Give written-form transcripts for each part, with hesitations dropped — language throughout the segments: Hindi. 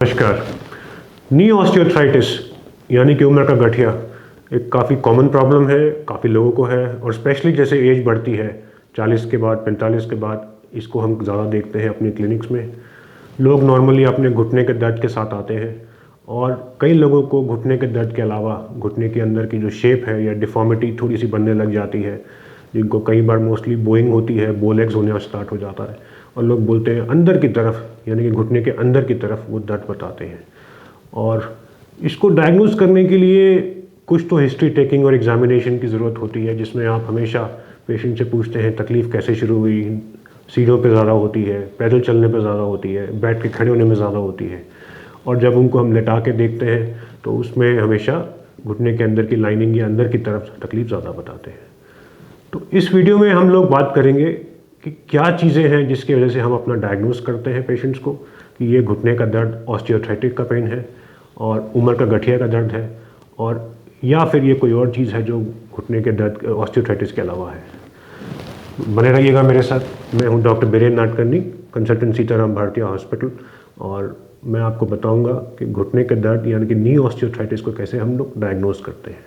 नमस्कार। नी ऑस्टियोआर्थराइटिस यानी कि उम्र का गठिया एक काफ़ी कॉमन प्रॉब्लम है, काफ़ी लोगों को है और स्पेशली जैसे एज बढ़ती है 40 के बाद 45 के बाद इसको हम ज़्यादा देखते हैं अपनी क्लिनिक्स में। लोग नॉर्मली अपने घुटने के दर्द के साथ आते हैं और कई लोगों को घुटने के दर्द के अलावा घुटने के अंदर की जो शेप है या डिफॉर्मिटी थोड़ी सी बनने लग जाती है, जिनको कई बार मोस्टली बोइंग होती है, बोलेग्स होने स्टार्ट हो जाता है और लोग बोलते हैं अंदर की तरफ यानी कि घुटने के अंदर की तरफ वो दर्द बताते हैं। और इसको डायग्नोज करने के लिए कुछ तो हिस्ट्री टेकिंग और एग्जामिनेशन की ज़रूरत होती है, जिसमें आप हमेशा पेशेंट से पूछते हैं तकलीफ़ कैसे शुरू हुई, सीढ़ियों पे ज़्यादा होती है, पैदल चलने पे ज़्यादा होती है, बैठ के खड़े होने में ज़्यादा होती है। और जब उनको हम लेटा के देखते हैं तो उसमें हमेशा घुटने के अंदर की लाइनिंग या अंदर की तरफ तकलीफ़ ज़्यादा बताते हैं। तो इस वीडियो में हम लोग बात करेंगे कि क्या चीज़ें हैं जिसकी वजह से हम अपना डायग्नोस करते हैं पेशेंट्स को कि ये घुटने का दर्द ऑस्टियोआर्थराइटिस का पेन है और उम्र का गठिया का दर्द है, और या फिर ये कोई और चीज़ है जो घुटने के दर्द ऑस्टियोआर्थराइटिस के अलावा है। बने रहिएगा मेरे साथ। मैं हूं डॉक्टर बीरेन नाडकर्णी, कंसल्टेंट सीताराम भारतीय हॉस्पिटल, और मैं आपको बताऊंगा कि घुटने के दर्द यानी कि नी ऑस्टियोआर्थराइटिस को कैसे हम लोग डायग्नोस करते हैं।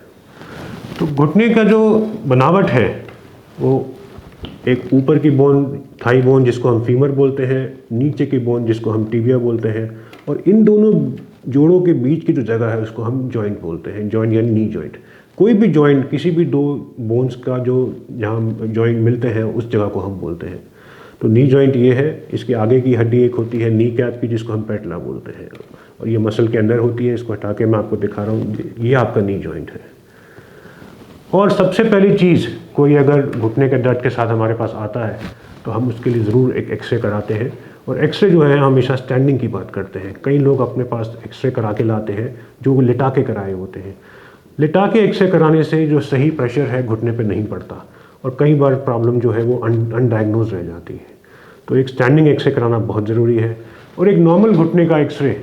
तो घुटने का जो बनावट है वो एक ऊपर की बोन, थाई बोन जिसको हम फीमर बोलते हैं, नीचे की बोन जिसको हम टिबिया बोलते हैं, और इन दोनों जोड़ों के बीच की जो जगह है उसको हम जॉइंट बोलते हैं। जॉइंट यानी नी जॉइंट। कोई भी जॉइंट, किसी भी दो बोन्स का जो जहाँ जॉइंट मिलते हैं उस जगह को हम बोलते हैं। तो नी जॉइंट ये है। इसके आगे की हड्डी एक होती है नी कैप की जिसको हम पैटला बोलते हैं, और ये मसल के अंदर होती है। इसको हटा के मैं आपको दिखा रहा हूँ, ये आपका नी जॉइंट है। और सबसे पहली चीज़, कोई अगर घुटने के दर्द के साथ हमारे पास आता है तो हम उसके लिए ज़रूर एक एक्सरे कराते हैं। और एक्सरे जो है हमेशा स्टैंडिंग की बात करते हैं। कई लोग अपने पास एक्सरे करा के लाते हैं जो लिटा के कराए होते हैं। लिटा के एक्सरे कराने से जो सही प्रेशर है घुटने पे नहीं पड़ता और कई बार प्रॉब्लम जो है वो अनडायग्नोज रह जाती है। तो एक स्टैंडिंग एक्सरे कराना बहुत ज़रूरी है। और एक नॉर्मल घुटने का एक्सरे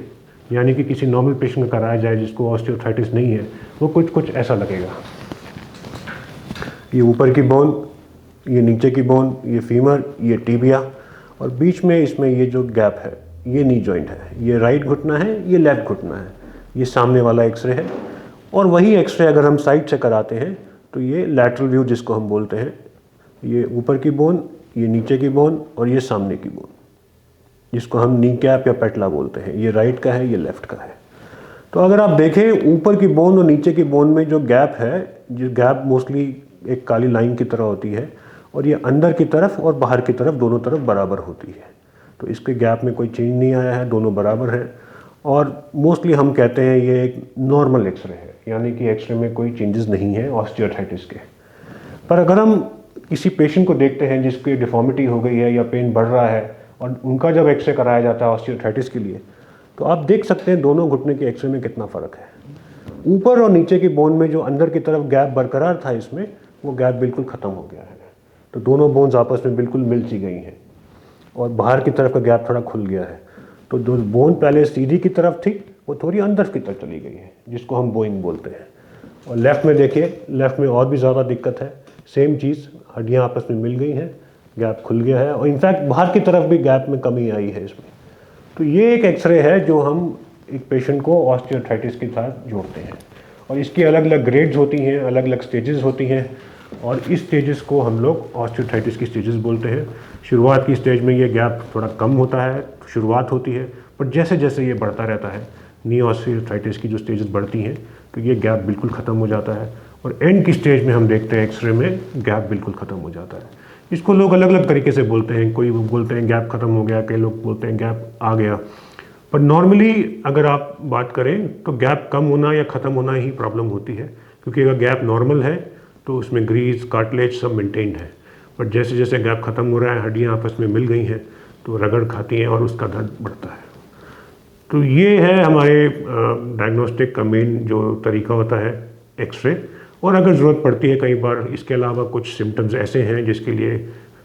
यानी कि किसी नॉर्मल पेशेंट का कराया जाए जिसको ऑस्टियोआर्थराइटिस नहीं है, वो कुछ ऐसा लगेगा। ये ऊपर की बोन, ये नीचे की बोन, ये फीमर, ये टिबिया, और बीच में इसमें ये जो गैप है ये नी जॉइंट है। ये राइट घुटना है, ये लेफ्ट घुटना है। ये सामने वाला एक्सरे है। और वही एक्सरे अगर हम साइड से कराते हैं तो ये लैटरल व्यू जिसको हम बोलते हैं, ये ऊपर की बोन, ये नीचे की बोन और ये सामने की बोन जिसको हम नी कैप या पैटला बोलते हैं। ये राइट का है, ये लेफ्ट का है। तो अगर आप देखें ऊपर की बोन और नीचे की बोन में जो गैप है, जो गैप मोस्टली एक काली लाइन की तरह होती है, और ये अंदर की तरफ और बाहर की तरफ दोनों तरफ बराबर होती है। तो इसके गैप में कोई चेंज नहीं आया है, दोनों बराबर हैं। और मोस्टली हम कहते हैं ये एक नॉर्मल एक्सरे है, यानी कि एक्सरे में कोई चेंजेस नहीं है ऑस्टियोआर्थराइटिस के। पर अगर हम किसी पेशेंट को देखते हैं जिसकी डिफॉर्मिटी हो गई है या पेन बढ़ रहा है और उनका जब एक्सरे कराया जाता है ऑस्टियोआर्थराइटिस के लिए, तो आप देख सकते हैं दोनों घुटने के एक्सरे में कितना फ़र्क है। ऊपर और नीचे की बोन में जो अंदर की तरफ गैप बरकरार था, इसमें वो गैप बिल्कुल ख़त्म हो गया है। तो दोनों बोन्स आपस में बिल्कुल मिल सी गई हैं और बाहर की तरफ का गैप थोड़ा खुल गया है। तो जो बोन पहले सीधी की तरफ थी वो थोड़ी अंदर की तरफ चली गई है, जिसको हम बोइंग बोलते हैं। और लेफ़्ट में देखिए, लेफ़्ट में और भी ज़्यादा दिक्कत है। सेम चीज़, हड्डियाँ आपस में मिल गई हैं, गैप खुल गया है और इनफैक्ट बाहर की तरफ भी गैप में कमी आई है इसमें। तो ये एक एक्सरे है जो हम एक पेशेंट को ऑस्टियोआर्थराइटिस के साथ जोड़ते हैं। और इसकी अलग अलग ग्रेड्स होती हैं, अलग अलग स्टेजेस होती हैं, और इस स्टेजेस को हम लोग ऑस्टियोआर्थराइटिस की स्टेजेस बोलते हैं। शुरुआत की स्टेज में ये गैप थोड़ा कम होता है, शुरुआत होती है, पर जैसे जैसे ये बढ़ता रहता है, नी ऑस्टियोआर्थराइटिस की जो स्टेजेस बढ़ती हैं, तो ये गैप बिल्कुल ख़त्म हो जाता है और एंड की स्टेज में हम देखते हैं एक्सरे में गैप बिल्कुल ख़त्म हो जाता है। इसको लोग अलग अलग तरीके से बोलते हैं। कोई बोलते हैं गैप ख़त्म हो गया, कई लोग बोलते हैं गैप आ गया। पर नॉर्मली अगर आप बात करें तो गैप कम होना या ख़त्म होना ही प्रॉब्लम होती है, क्योंकि अगर गैप नॉर्मल है तो उसमें ग्रीस, कार्टिलेज सब मेंटेन्ड है। पर जैसे जैसे गैप ख़त्म हो रहा है, हड्डियाँ आपस में मिल गई हैं, तो रगड़ खाती हैं और उसका दर्द बढ़ता है। तो ये है हमारे डायग्नोस्टिक का मेन जो तरीका होता है, एक्सरे। और अगर ज़रूरत पड़ती है कई बार इसके अलावा कुछ सिम्टम्स ऐसे हैं जिसके लिए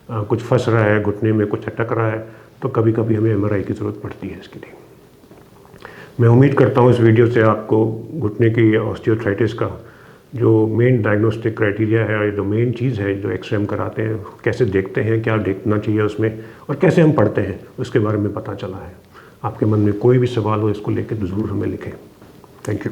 कुछ फंस रहा है घुटने में, कुछ अटक रहा है, तो कभी कभी हमें MRI की ज़रूरत पड़ती है इसके लिए। मैं उम्मीद करता हूँ इस वीडियो से आपको घुटने की ऑस्टियोआर्थराइटिस का जो मेन डायग्नोस्टिक क्राइटेरिया है, जो मेन चीज़ है, जो एक्सरे हम कराते हैं, कैसे देखते हैं, क्या देखना चाहिए उसमें और कैसे हम पढ़ते हैं, उसके बारे में पता चला है। आपके मन में कोई भी सवाल हो इसको लेकर ज़रूर हमें लिखें। Thank you.